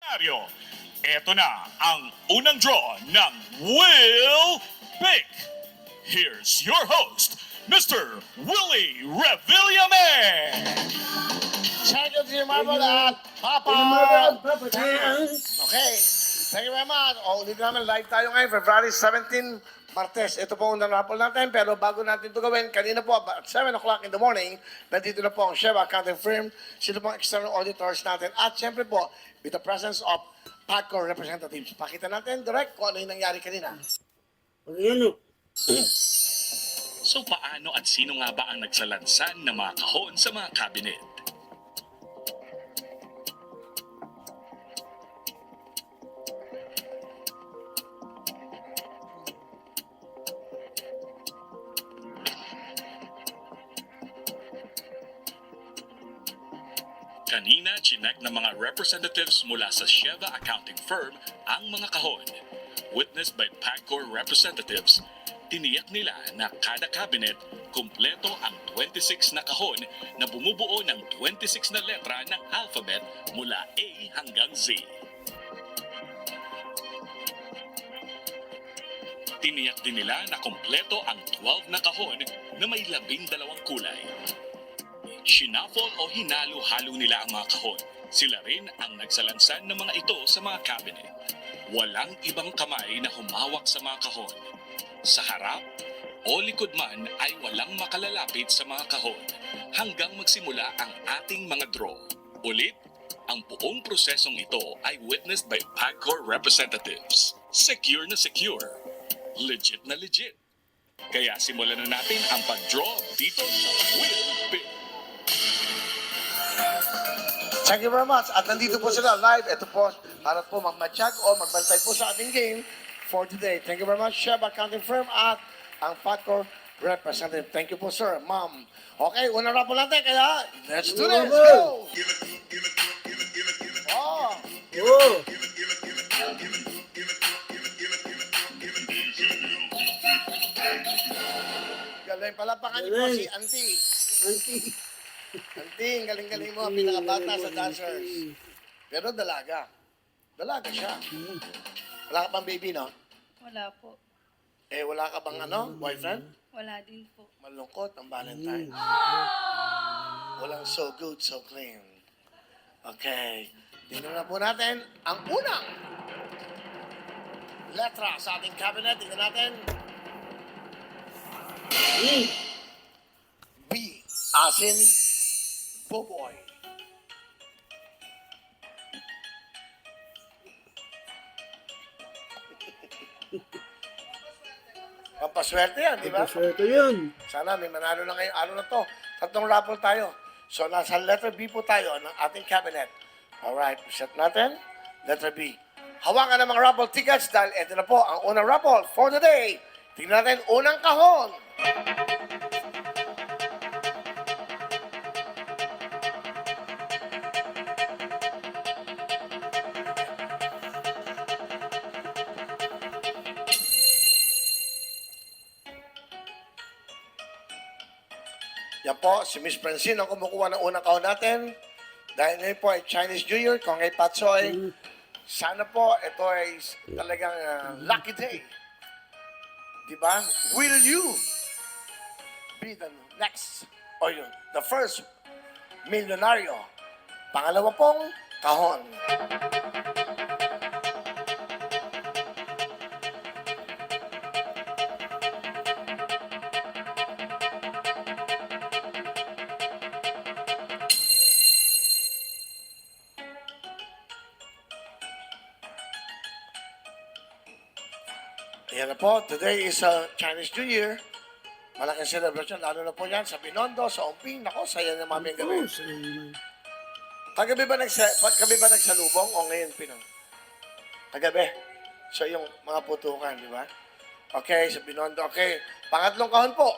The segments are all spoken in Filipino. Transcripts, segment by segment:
Mario. Ito na ang unang draw ng Will Pick. Here's your host, Mr. Willie Revillame. Shout out to your marble at Papa! Okay. Thank you very much. Dito namin live tayo ngayon, February 17, Martes. Ito po ang unang raffle natin, pero bago natin ito gawin, kanina po, at 7 o'clock in the morning, nandito na po ang Sheva Accounting Firm, sila po ang external auditors natin, at syempre po, with the presence of PAGCOR representatives. Pakita natin direct kung ano yung nangyari kanina. So paano at sino nga ba ang nagsalansan ng mga kahon sa mga cabinet? Kanina, chinek ng mga representatives mula sa Sheva Accounting Firm ang mga kahon. Witnessed by PAGCOR representatives, tiniyak nila na kada cabinet, kumpleto ang 26 na kahon na bumubuo ng 26 na letra ng alphabet mula A hanggang Z. Tiniyak din nila na kumpleto ang 12 na kahon na may 12 kulay. Shuffle o hinalo-halo nila ang mga kahon. Sila rin ang nagsalansan ng mga ito sa mga cabinet. Walang ibang kamay na humawak sa mga kahon. Sa harap o likod man ay walang makalalapit sa mga kahon hanggang magsimula ang ating mga draw. Ulit, ang buong prosesong ito ay witnessed by PAGCOR representatives. Secure na secure. Legit na legit. Kaya simulan na natin ang pag-draw dito sa Will Pick. Thank you very much. At nandito po sila live. Ito po, para po magmatsyag o magbantay po sa ating game for today. Thank you very much, Sheva Accounting Firm at ang PAGCOR representative. Thank you po, sir, ma'am. Okay, unang rapo natin, kaya let's do this. Go! Oh! Galing palapakan niyo po si Auntie. Auntie, ang galing-galing mo, ang pinakabata sa dancers. Pero dalaga. Dalaga siya. Wala ka pang baby, no? Wala po. Eh, wala ka bang boyfriend? Wala din po. Malungkot ang Valentine. Walang so good, so clean. Okay. Tingnan na po natin ang unang letra sa ating cabinet. Tingnan natin. B. As in Boboy. Pampaswerte yan, di ba? Swerte yun. Sana may manalo na ngayong araw na to. Tatlong raffle tayo. So, nasa letter B po tayo ng ating cabinet. Alright, set natin. Letter B. Hawakan ng mga raffle tickets dahil ito na po ang unang raffle for the day. Tingnan natin unang kahon. Yan po, si Miss Francine ang kumukuha ng unang kahon natin. Dahil ngayon po ay Chinese New Year, kung ay Patsoy, sana po ito ay talagang lucky day. Diba? Will you be the next, or yun, the first milyonaryo? Pangalawa pong kahon. Yan na po, today is Chinese New Year. Malaking celebration, lalo na po yan sa Binondo, sa Umping. Nako, saya na mami ang gabi. Kagabi ba nagsalubong o ngayon Pinang? Kagabi. So yung mga putukan, di ba? Okay, sa Binondo. Okay, pangatlong kahon po.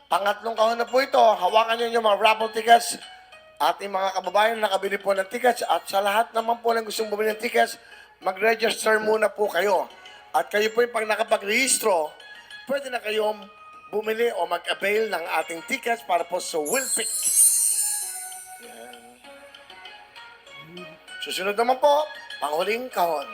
Pangatlong kahon na po ito. Hawakan niyo yung mga raffle tickets. Ating mga kababayan nakabili po ng tickets. At sa lahat naman po ng gustong bumili ng tickets, mag-register muna po kayo. At kayo po yung pag nakapag-rehistro, pwede na kayong bumili o mag-avail ng ating tickets para po sa Wilpic. Yan. Susunod naman po, panghuling kahon.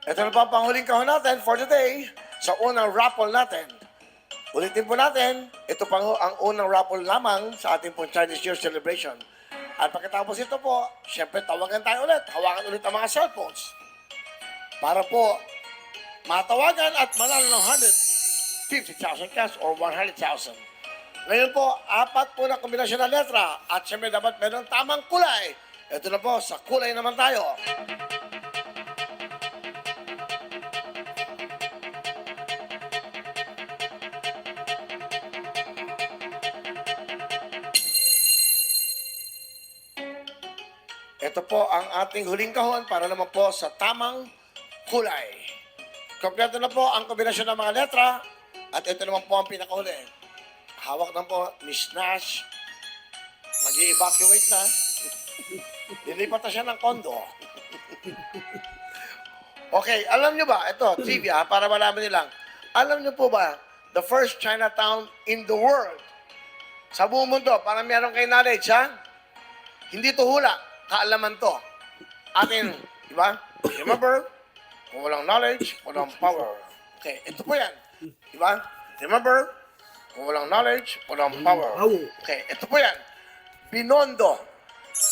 Ito na po ang panghuling kahon natin for today sa unang raffle natin. Ulitin po natin, ito pa ang unang raffle lamang sa ating pong Chinese New Year celebration. At pagkatapos ito po, syempre tawagan tayo ulit. Hawakan ulit ang mga cellphones. Para po matawagan at manalo ng 150,000 cash or 100,000. Ngayon po, 4 po na kombinasyon ng letra at syempre dapat meron tamang kulay. Ito na po, sa kulay naman tayo. Ito po ang ating huling kahon para naman po sa tamang kulay. Kompleto na po ang kombinasyon ng mga letra at ito naman po ang pinakahuli. Hawak na po, Miss Nash. Mag-i-evacuate na. Lilipat na siya ng kondo. Okay, alam nyo ba, ito, trivia, para malaman nilang, alam nyo po ba, the first Chinatown in the world, sa buong mundo, para meron kayo knowledge, ha? Hindi to hula, kaalaman to. Atin, di ba? Remember, kung walang knowledge, walang power. Okay, ito po yan. Di ba? Remember, kung walang knowledge, walang power. Okay, ito po yan. Binondo.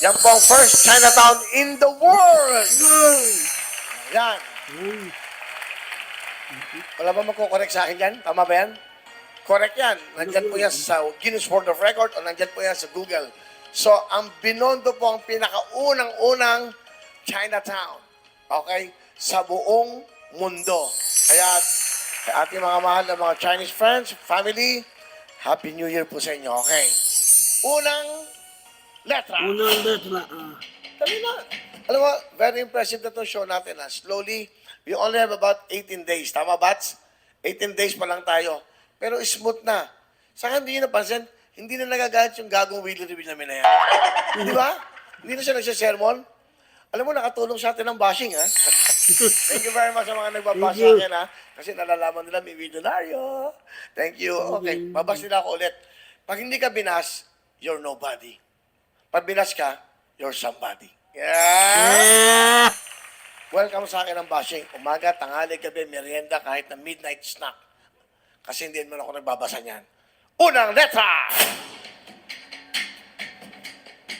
Yan po ang first Chinatown in the world. Yan. Wala ba magkukorek sa akin yan? Tama ba yan? Correct yan. Nandyan po yan sa Guinness World of Record o nandyan po yan sa Google. So, ang Binondo po ang pinakaunang-unang Chinatown. Okay? Sa buong mundo. Kaya, sa ating mga mahal na mga Chinese friends, family, Happy New Year po sa inyo. Okay? Unang letra. Unang letra Dali na. Alam mo, very impressive na itong show natin. Slowly, we only have about 18 days. Tama, Bats? 18 days pa lang tayo. Pero smooth na. Saka hindi nyo napansin, hindi na nagagalit yung gagong Willie Reville namin na yan. Di ba? Hindi na siya nagsisermon. Alam mo, nakatulong sa atin ng bashing, ha? Thank you very much sa mga nagbabash sa akin, ha? Kasi nalalaman nila may milyonaryo. Thank you. Okay, babas nila ako ulit. Pag hindi ka binas, you're nobody. Pag binas ka, you're somebody. Yeah! Welcome sa akin ang bashing. Umaga, tanghali, gabi, merienda, kahit na midnight snack. Kasi hindi mo ako nagbabasa niyan. Unang letra!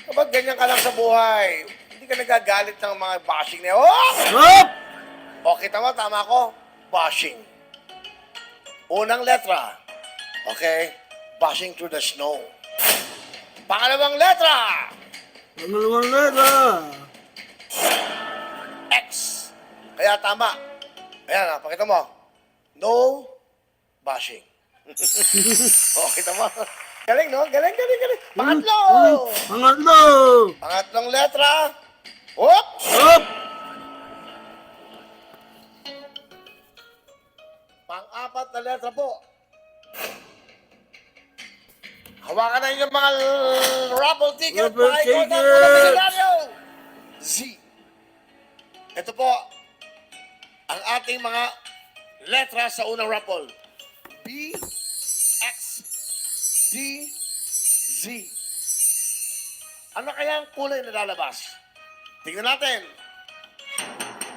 Kapag ganyan ka lang sa buhay, hindi ka nagagalit ng mga bashing niya. Oh! O, kita mo, tama ko? Bashing. Unang letra. Okay? Bashing through the snow. Pangalawang letra. Pangalawang letra X. Kaya tama. Ayan, pakita mo. No bashing. O, kita mo. Galing, no? Galing. Pangatlo. Pangatlo Pangatlong letra. Whoop! Up! Pang-apat na letra po. Hawakan na yung mga raffle ticket. Raffle Pakikot ang ticket. mga milyonaryo. Z. Ito po, ang ating mga letra sa unang raffle. B, X, D, Z. Ano kaya ang kulay na lalabas? Tingnan natin.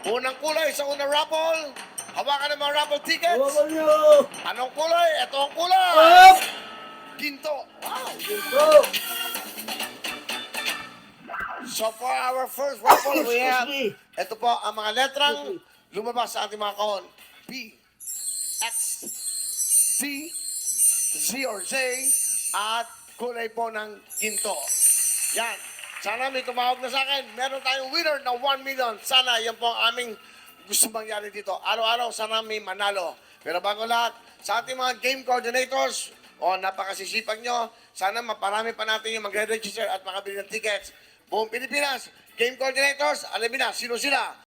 Unang kulay sa unang raffle. Hawakan ng mga raffle tickets. Hawakan nyo! Anong kulay? Ito ang kulay. Up! Ginto. Wow. Ito! So for our first raffle, we have, ito po ang mga letrang lumabas sa ating mga kahon. B, X, D, Z or Z, at kulay po ng ginto. Yan. Sana may tumawag na sa akin. Meron tayong winner ng 1 million. Sana yan po ang aming gusto mangyari dito. Araw-araw, sana may manalo. Pero bago lahat, sa ating mga game coordinators, napakasisipag nyo, sana maparami pa natin yung magre-register at makabili ng tickets. Buong Pilipinas, game coordinators, alamin na, sino sila?